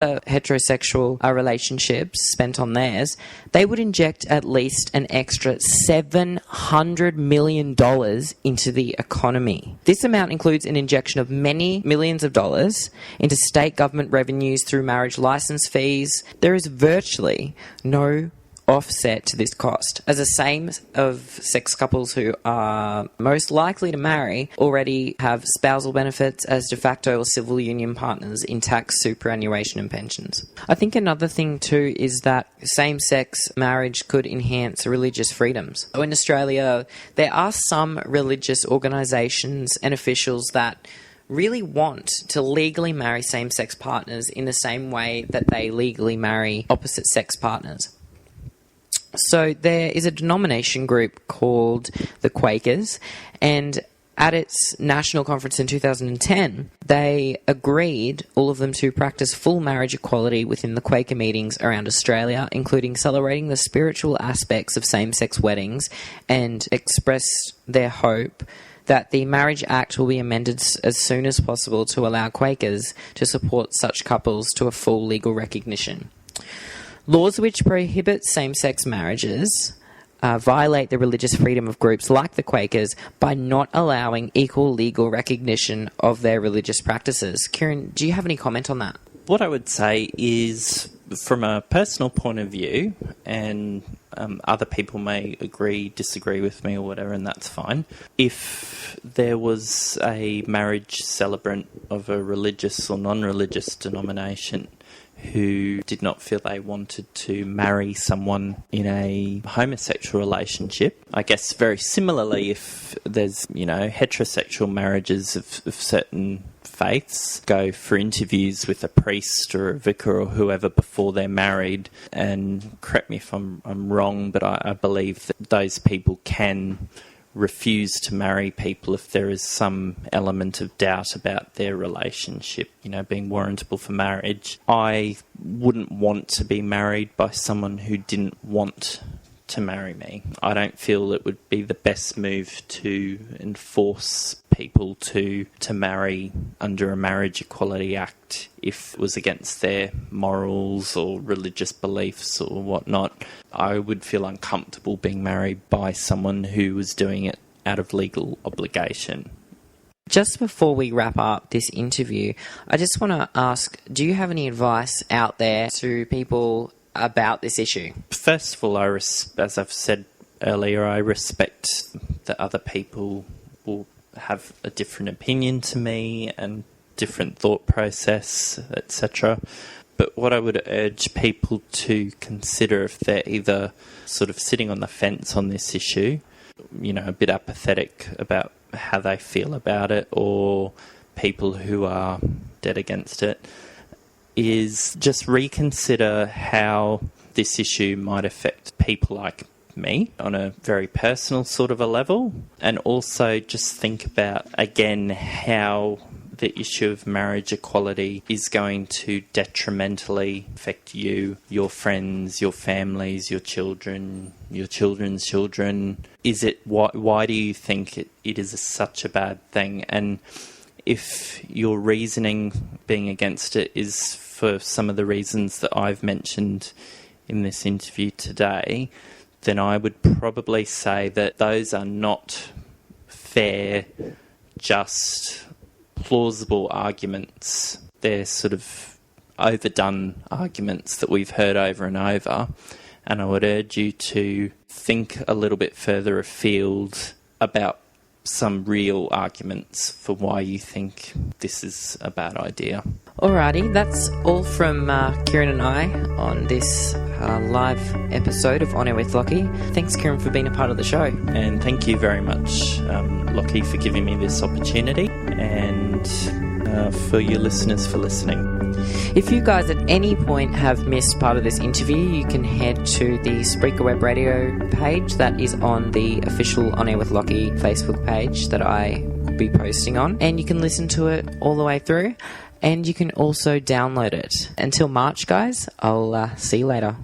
heterosexual relationships spent on theirs, they would inject at least an extra $700 million into the economy. This amount includes an injection of many millions of dollars into state government revenues through marriage license fees. There is virtually no offset to this cost, as the same of sex couples who are most likely to marry already have spousal benefits as de facto or civil union partners in tax, superannuation and pensions. I think another thing too is that same-sex marriage could enhance religious freedoms. So in Australia, there are some religious organisations and officials that really want to legally marry same-sex partners in the same way that they legally marry opposite-sex partners. So there is a denomination group called the Quakers, and at its national conference in 2010, they agreed, all of them, to practice full marriage equality within the Quaker meetings around Australia, including celebrating the spiritual aspects of same-sex weddings, and expressed their hope that the Marriage Act will be amended as soon as possible to allow Quakers to support such couples to a full legal recognition. Laws which prohibit same-sex marriages violate the religious freedom of groups like the Quakers by not allowing equal legal recognition of their religious practices. Kieran, do you have any comment on that? What I would say is, from a personal point of view, and other people may agree, disagree with me or whatever, and that's fine. If there was a marriage celebrant of a religious or non-religious denomination who did not feel they wanted to marry someone in a homosexual relationship, I guess very similarly, if there's, heterosexual marriages of certain faiths, go for interviews with a priest or a vicar or whoever before they're married, and correct me if I'm wrong, but I believe that those people can refuse to marry people if there is some element of doubt about their relationship, being warrantable for marriage. I wouldn't want to be married by someone who didn't want to marry me. I don't feel it would be the best move to enforce people to marry under a Marriage Equality Act if it was against their morals or religious beliefs or whatnot. I would feel uncomfortable being married by someone who was doing it out of legal obligation. Just before we wrap up this interview, I just want to ask, do you have any advice out there to people about this issue? First of all, as I've said earlier, I respect that other people will have a different opinion to me and different thought process, etc. But what I would urge people to consider, if they're either sort of sitting on the fence on this issue, a bit apathetic about how they feel about it, or people who are dead against it, is just reconsider how this issue might affect people like me on a very personal sort of a level, and also just think about, again, how the issue of marriage equality is going to detrimentally affect you, your friends, your families, your children, your children's children. Why do you think it is such a bad thing? And if your reasoning being against it is for some of the reasons that I've mentioned in this interview today, then I would probably say that those are not fair, just, plausible arguments. They're sort of overdone arguments that we've heard over and over, and I would urge you to think a little bit further afield about some real arguments for why you think this is a bad idea. Alrighty, that's all from Kieran and I on this live episode of On Air with Lachie. Thanks, Kieran, for being a part of the show. And thank you very much, Lachie, for giving me this opportunity, and for your listeners for listening. If you guys at any point have missed part of this interview, you can head to the Spreaker Web Radio page that is on the official On Air with Lachie Facebook page that I will be posting on, and you can listen to it all the way through, and you can also download it. Until March, guys, I'll see you later.